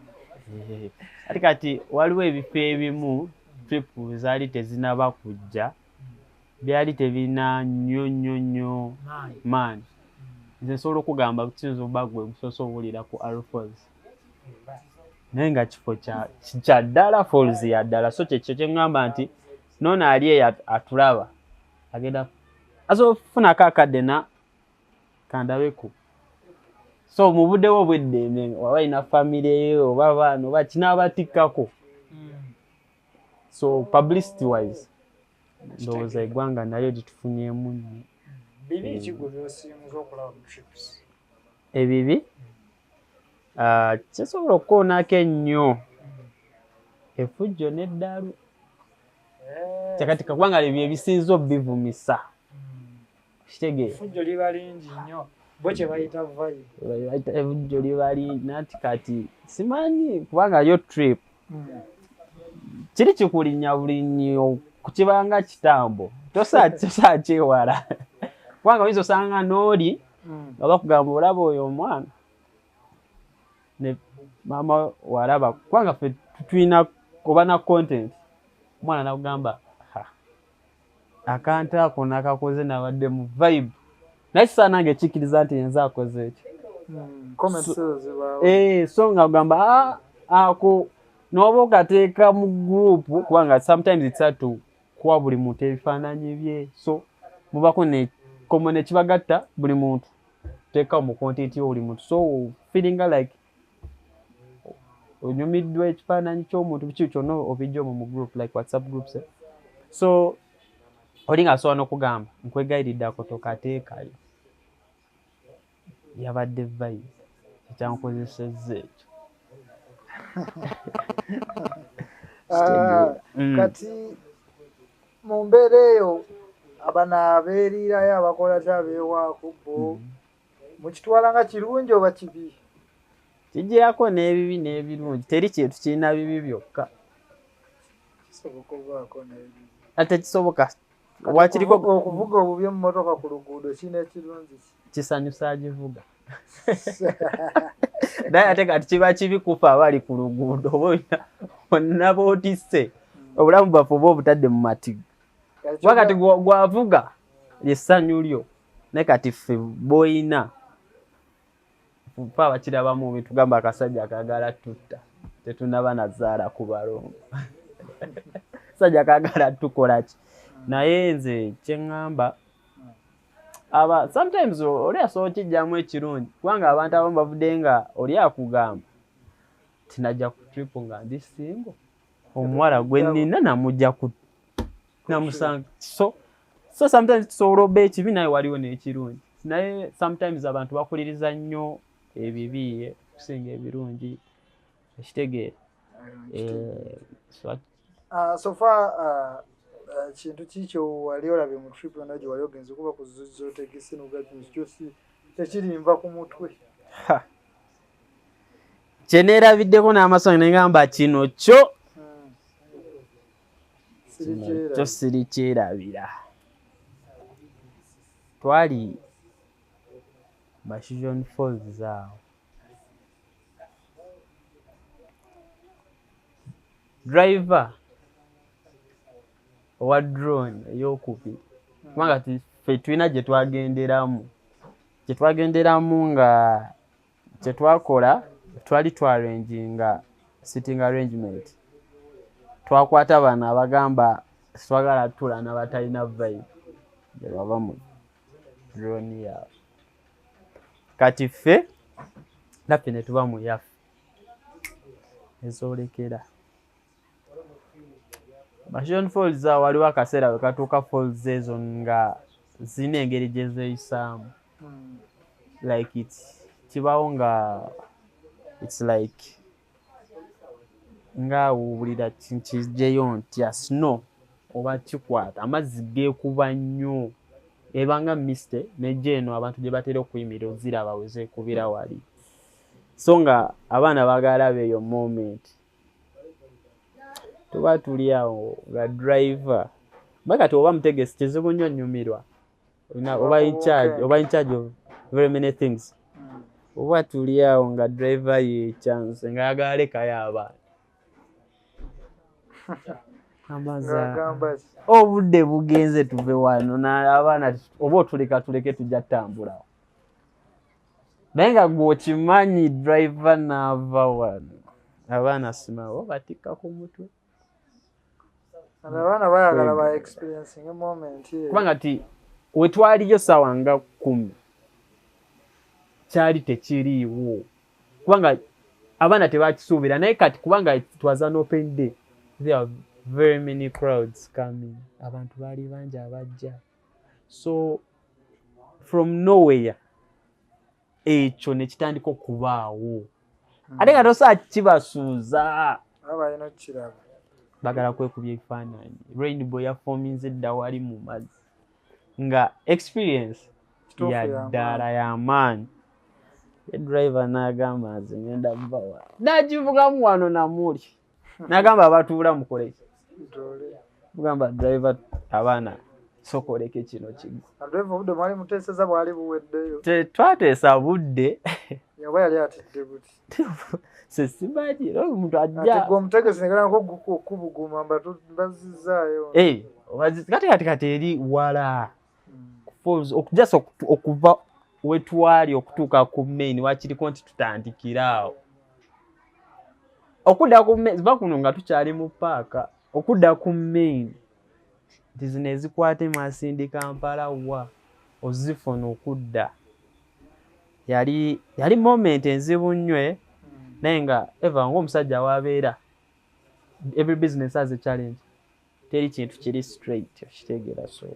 Ati kati waliwo ebifo ebimu trip zaali tezinaba kujja byali tebina nnyo maani. Nze nsobola okugamba kiyinza okuba gwe gusoose owulira ku Arrow Falls naye nga kifo kya ddala falls ya ddala. So kyekyo kye ngamba nti noono ali eyo atulaba agenda asobola okufunako akadde na kandabeku. So mu budde bwo obw'eddembe waba ina family oba baana oba kinaabatikkako. So publicity wise ndowooza eggwanga nalyo litufunyemu nnyo. Bibi ekigwe by'osinga okulaba mu trips? Ebibi kyasobola okukoonako ennyo efujjo n'eddalu. Kyakati kaggwanga ebyo ebisinza obivumisa. Kitegeera efujjo liba lingi nnyo bo kye bayita vibe. Efujjo liba lingi nati kati simanyi kubanga yo trip kiri kikulinnya bulinnyo kukibanga kitambo tosaa kyewala kubanga oyinza osanga n'oli nga bakugamba olaba oyo omwana ne maama walaba kubanga ffe tulina oba na content omwana nakugamba akantu ako nakakoze nabadde mu vibe naye kisaanange kikkiriza nti yenza akoze ekyo. So nga kugamba ako noba okateeka mu group kubanga sometimes it's hard to kuwa buli muntu ebifaananyi bye. So mubako ne common ekibagatta buli muntu teeka mu content yo buli muntu. So feeling like onyumiddwa ekifaananyi ky'omuntu biki kyonna obijja mu group like WhatsApp groups. So oli ng'asobola n'okugamba nkwegayiridde ako tokateekayo yabadde vibe ekyankozesezza ekyo. Kati mu mbeera eyo abano abeerirayo abakola kyabeewaako bo mukitwala nga kirungi oba kibi? Kijjirako n'ebibi n'ebirungi teri kintu kirina bibi byokka. Kisoboka obaako n'ebibi? Ate kisoboka wakiriko okuvuga obubi emmotoka ku luguudo kina ekirungi kisanyusa agivuga naye ate kati kiba kibi kufa abali ku luguudo bonna bootisse obulamu bwaffe oba obutadde mu matigo wakati gwavuga lyessanyu lyo naye kati ffe boyina fa abakirabamu bitugamba akasajja akagala tutta tetunaba nazaala ku balongo sajja akagala tukolaki naye nze kyeŋŋamba sometimes oli asobola okijjamu ekirungi kubanga abantu abamu bavudde nga oli akugamba tinajja ku trip nga ndi single omuwala gwe nnina namujja ku namusanga so sometimes tusobola oba ekibi naye waliwo n'ekirungi naye sometimes abantu bakuliriza nnyo ebibi kusinga ebirungi ekitegeera so far kintu kikyo wali olabye mu trip yonna gye wali ogenze kuba ku zotegese nogakinsi tekirimba ku mutwe kyeneerabiddeko n'amaso negamba kino kyo sirikyerabira twali Bashijon Falls awo driver owa drone ey'okubiri kubanga ffe tulina gye twagenderamu nga kyetwakola twali twarenginga sitting arrangement twakwata abaana abagamba twagala tula n'abatalina vibe gye bava mu drone yaabwe kati ffe naffe ne tuba mu yaffe ezoolekera Bashijon Falls waliwo akaseera we katuuka falls ezo nga zina engeri gye zeeyisaamu like kibawo nga it's like nga wulira kijjeyo ntya snow oba kikwata amazzi geekuba nnyo ebanga miste nejja eno abantu gye batera okuyimirira oziraba we zeekubira wali so nga abaana baagala beeyo moment tuba tuli awo nga driver bakati oba mutegesi kizibu nnyo nnyumirwa oba in charge of very many things oba tuli awo nga driver ye chance nga yagala lekayo abaana amaza obudde bugenze tuve wano n'abaana oba otuleka tuleke tujja tambulawo naye nga gw'okimanyi driver n'ava wano abaana simawo batikka ku mutwe abaana bayagala ba experiencing a moment kubanga ti we twaliyo ssaawa nga 10 kyali tekiriiwo kubanga abaana tebakisuubira naye kati kubanga it was an open day there are very many crowds coming abantu baali bangi abajja so from nowhere ekyo ne kitandika okubaawo ate nga tosaa kibasuuza abalina okukiraba bagala kwekubya ekifaananyi rainbow yafominze dda wali mu mazzi nga experience ya ddala y'amaanyi driver n'agamba nze ngenda mubawa nagivugamu wano namuli n'agamba abatuula mukoleki mugamba driver abaana sokoleke kino kiggwa driver obudde mwali muteeseza bwali buweddeyo tetwateesa budde yaba yali atidde buti sesibagira omuntu ajja omutegesi negalako okubuguma mbazizaayo kati eri wala just okuva wetwali okutuuka ku main wakiriko nti tutandikiraawo okudda ku main ziba kuno nga tukyali mu paaka okudda ku main nti zino ezikwata emasindi Kampala wa ozifuna okudda yali moment enzibu nnywe naye nga eva ng'omusajja wabeera every business has a challenge teri kintu kiri straight okitegeera so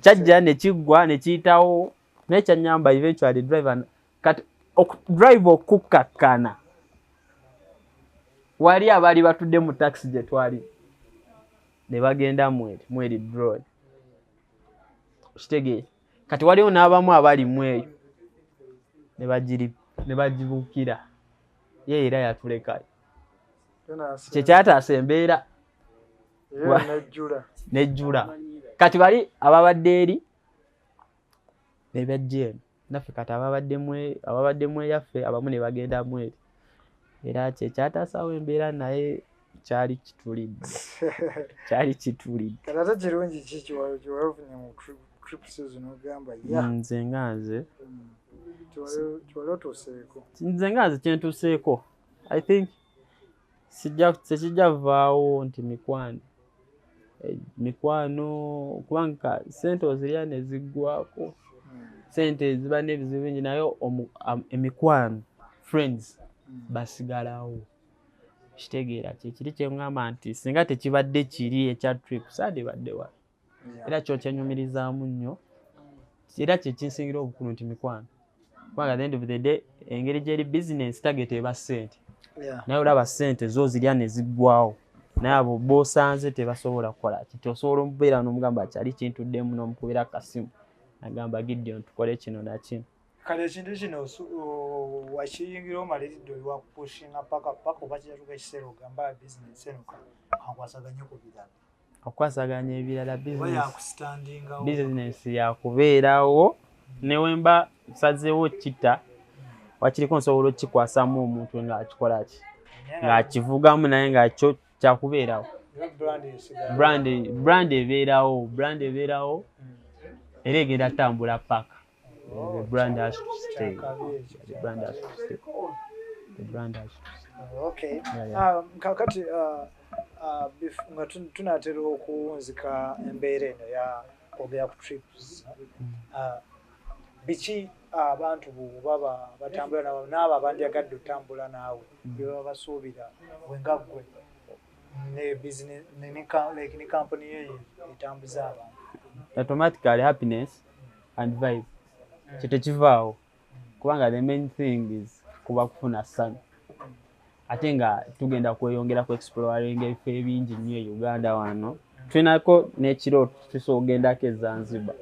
kyajja ne kiggwa ne kiyitawo naye kyanyamba eventually driver kati drive okukkakkana wali abaali batudde mu taxi gye twali ne bagenda mweri drone okitegeera kati waliwo n'abamu abali mweyo ne bagibukira ye era yatulekayo kyekyataasa embeera nejjula kati bali ababadde eri nebajje naffe kati ababaddemu yaffe abamu ne bagenda mu eri era kyekyataasawo embeera naye kyali kitulidde kati kirungi ki kiwafunye mu trip season ogamba nze nga nze kiwali otuuseeko nze nga nze kyentuuseeko I think tekijja vaawo nti mikwano kubanga sente ozirya ne ziggwako sente ziba n'ebizibu bingi naye emikwano friends basigalawo kitegeera kiri kyengamba nti singa tekibadde kiri ekya trip sandibadde wa era kyo kyenyumirizaamu nnyo era kyekinsingira obukulu nti mikwano kubanga at the end of the day engeri gyeri business target eba ssente naye olaba ssente zo zirya ne ziggwawo naye abo b'osanze tebasobola kukola kiti osobola omubeera n'omugamba kyali kintuddemu n'omukubira akasimu agamba Gideon tukole kino na kino kale ekintu kino wakiyingira omaliridde oli wakupushinga paka oba kyatuuka ekiseera ogamba bizinesi eno akwasaganye ku birala okwasaganya ebirala bizinesi yakubeerawo newemba nsazeewo kita wakiriko nsobola okikwasamu omuntu ng'akikola ki ng'akivugamu naye ng'akyo kyakubeerawo brand ebeerawo era egenda tambula paka the brand has to stay. Okay. Kakati nga tunatera okunzika embeera eno ya ogera ku trips biki abantu baba batambula nabo n'abo abandyagadde otambula naawe bye baba basuubira wenga ggwe ne business ne company yeyo etambuza abantu automatically happiness and vibe kitekivaawo kubanga the main thing is kuba kufuna ssanyu ate nga tugenda kweyongera ku exploring ebifo ebingi nnyo e Uganda wano tulinako n'ekiro tusogendako e Zanzibar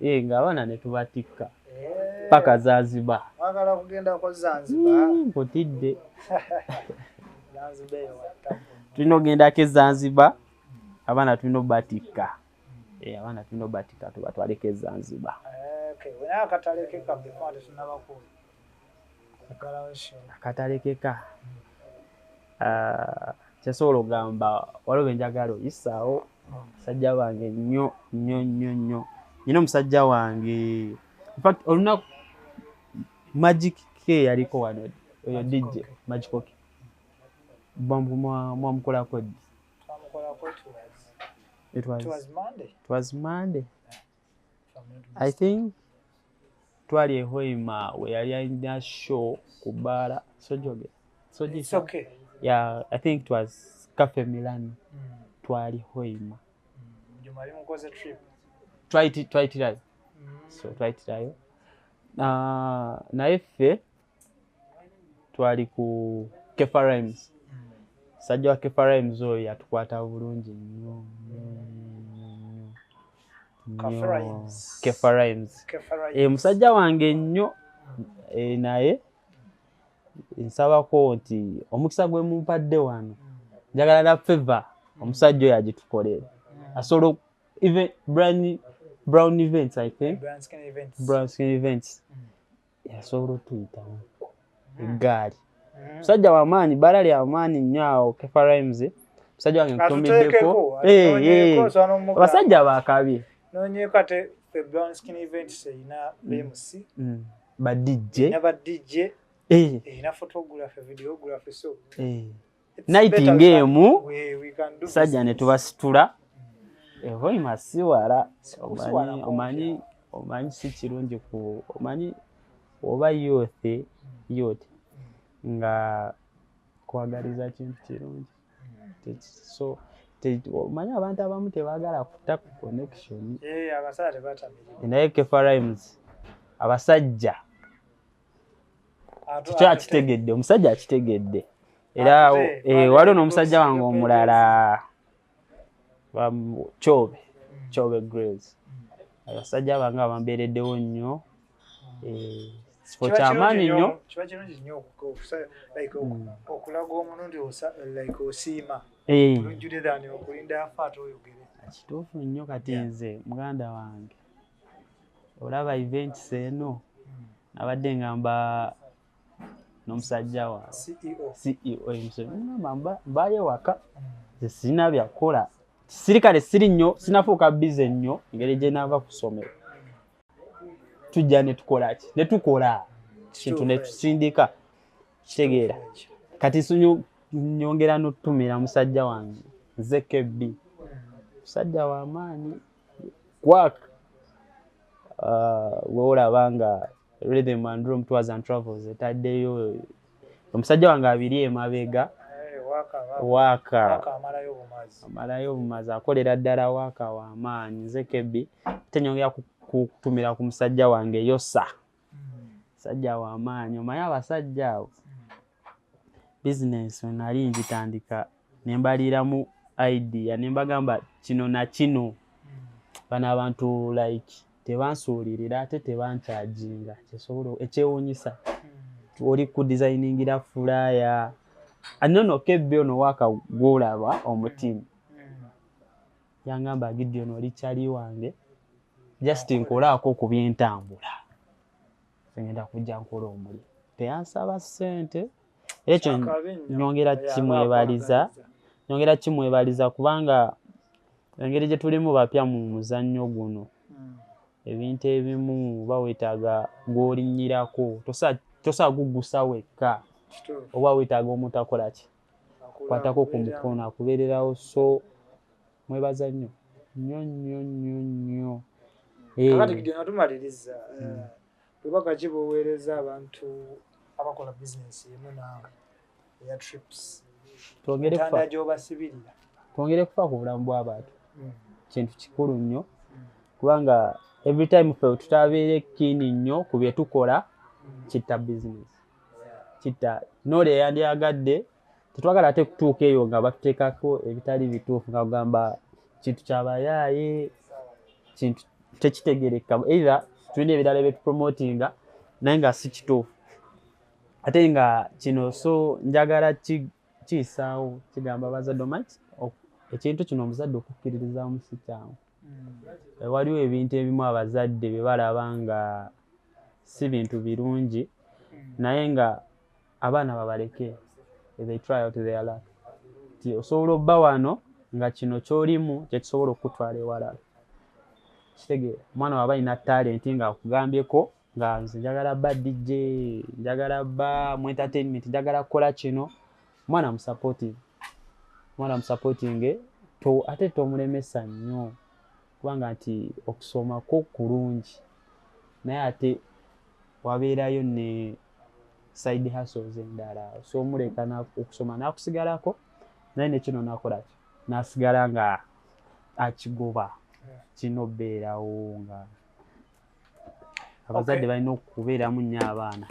ng'abaana ne tubatikka paka Zanzibar wagala kugendako Zanzibar mpotidde tulina ogendako e Zanzibar abaana tulina obatikka abaana tulina obatikka tubatwaleko e Zanzibar akatalekeka kyasobola ogamba waliwo enjagala oyisaawo musajja wange nnyo nyina omusajja wange infact olunaku Magic K yaliko wano oyo DJ Magic K mwamukolako ddi it was Monday I think twali ehoima we yali alina show ku bbala sojoge it's okay yeah I think it was Cafe Milan twali hoima jumali mukoze trip twayitirayo so twayitirayo naye ffe twali ku Kefa Rhymes sajja wa Kefa Rhymes oyo yatukwata bulungi nnyo Kefa Rhymes musajja wange nnyo naye nsabako nti omukisa gwe mumpadde wano njagala na favor omusajja oyo agitukolera asobola even brown events I think brown skin events yasobola otuyitamu eggaali musajja w'amaanyi bbala lya maanyi nnyo awo Kefa Rhymes musajja wange nkutumiddeko abasajja baakabye nonyeka te brown skin events ina BMC ba DJ ina photography videography so night game sajja ne tubasitula hoima siwala omanyi si kirungi ku omanyi oba youth nga kwagaliza kintu kirungi so omanyi abantu abamu tebaagala kutta ku connection abasajja tebatamira naye Kefa Rhymes abasajja kikyo akitegedde omusajja akitegedde era waliwo n'omusajja wange omulala Chobe Grace abasajja bange abambeereddewo nnyo kifo kyamaanyi nnyo kiba kirungi nnyo okulaga omulundi osiima olujjulira okulinda afaata oyogere kituufu nnyo kati nze muganda wange olaba events eno abadde ngamba n'omusajja wa CEO ngamba mbayo waka nze sirina byakukola sirikale siri nnyo sinafuuka bize nnyo engeri gye naava ku ssomero tujja ne tukola ki ne tukola kintu ne tusindika kitegeera kati nyongera n'otutumira musajja wange nze Kebbi musajja wa maanyi kwak olaba nga Rhythm and Room Tours and Travels etaddeyo omusajja wange abiri emabega waka amalayo obumazi akolera ddala waka wa maanyi nze Kebbi ate nyongera kutumira ku musajja wange Yosa musajja wa maanyi omanyi abasajja abo business nali ngitandika ne mbaliramu idea ne mbagamba kino na kino bano abantu like tebansuulirira ate tebankyajinga kyesobola ekyewuunyisa oli ku designingira flyer anono Kebbi ono waka gwolaba omutima yangamba Gideon oli kyali wange just nkolaako ku byentambula ngenda kujja nkola omuli teyansaba ssente ekyo nyongera kimwebaliza kubanga engeri gye tulimu bapya mu muzannyo guno ebintu ebimu bawetaaga gw'olinnyirako tosa gugusa wekka oba wetaaga omuntu akola ki kwatako ku mukono akubeererawo so mwebaza nnyo nnyo kakati Gideon atumaliriza bubaka ki bwoweereza abantu abakola bizinesi emu naawe eya trips ntanda gy'obasibirira twongere kufa ku bulamu bw'abantu kintu kikulu nnyo kubanga every time ffe tutabeere kini nnyo ku bye tukola kitta business kitta nole yandyagadde tetwagala ate kutuuka eyo nga batuteekako ebitali bituufu nga kugamba kintu kyabayaaye kintu tekitegereka either tulina ebirala byetupromotinga naye nga si kituufu ate nga kino so njagala kiyisaawo kigamba abazadde omanyi ekintu kino omuzadde okukkiririzaamu si kyangu waliwo ebintu ebimu abazadde bye balaba nga si bintu birungi naye nga abaana babaleke they try out their luck ti osobola obba wano nga kino ky'olimu kyekisobola okutwala ewalala kitegeera omwana waba alina talenti nga akugambyeko nga nze njagala bba DJ njagala bba mu entertainment njagala kukola kino omwana musupporting ate tomulemesa nnyo kubanga nti okusomako kulungi naye ate wabeerayo ne side hustles endala so omuleka okusoma n'akusigalako naye nekino nakola ki n'asigala nga akigoba kino beerawo nga abazadde balina okubeeramu nnyo abaana.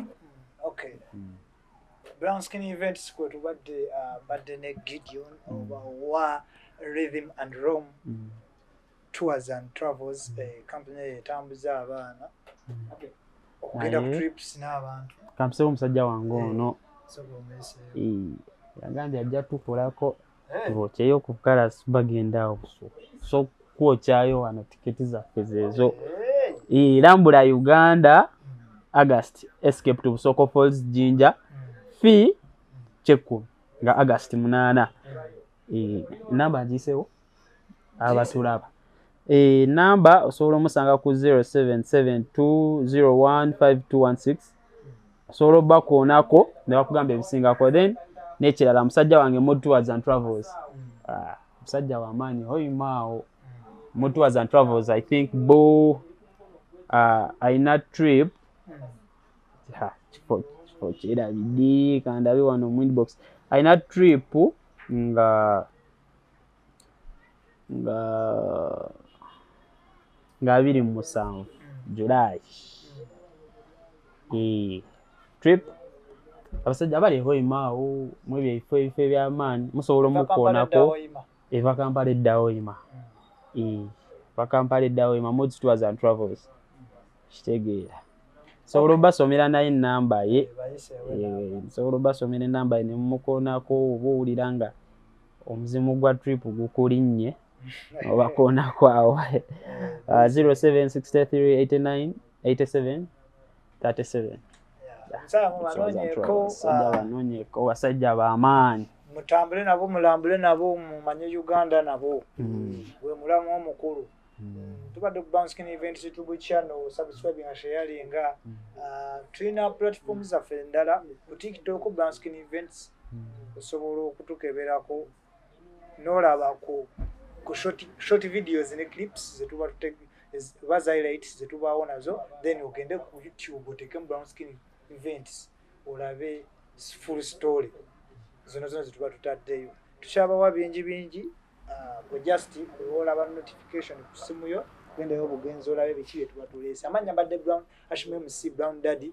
Brown Skin Events kwe tubadde ne Gideon wa Rhythm and Room Tours and Travels company etambuza abaana okugenda ku trips n'abantu kamsewo omusajja wange ono yagambye ajja tukolako bokyeyo ku Kalas bagenda so kwokyayo wano tiketi zaffe zeezo Lambula Uganda August Escape to Busoko Falls Jinja fee cheku nga August 8 namba ngisewo abatulaba namba osobola omusanga ku 0772015216 osobola obbakoonako ne bakugamba ebisingako then n'ekirala musajja wange Mod Tours and Travels musajja w'amaanyi oyimaawo Mod Tours and Travels I think bo aina trip kifo kirabidi kandabe wano mu inbox aina trip nga 27 July trip abasajja abaliho imaawo mwebyo ebifo eby'amaanyi musobola omukoonako eva Kampala eddawo ima Kampala eddawo ima Mod Tours and Travels kitegeera sobola obbasomera naye ennamba ye sobola obbasomera ennamba ye ne mumukoonako oba owulira nga omuzimu gwa trip gukulinnye oba koona kwawe 0763898737 banoonyeko basajja b'amaanyi mutambule nabo mulambule nabo mumanye Uganda nabo gwe mulamu omukulu tubadde ku Brown Skin Events YouTube channel subscribing and sharing tulina platforms zaffe endala ku TikTok Brown Skin Events osobola okutukeberako n'olaba ku short videos ne clips zetuba baza highlights zetubawo nazo then ogende ku YouTube oteke Brown Skin Events olabe full story zino zetuba tutaddeyo tushabawa bingi we just olaba notification ku simu yo genda obugenzi olabe biki byetuba tuleese amanya badde Brown Hashim MC Brown Daddy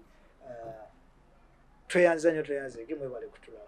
tweyanza nnyo tweyanze gemwe bale kutulaba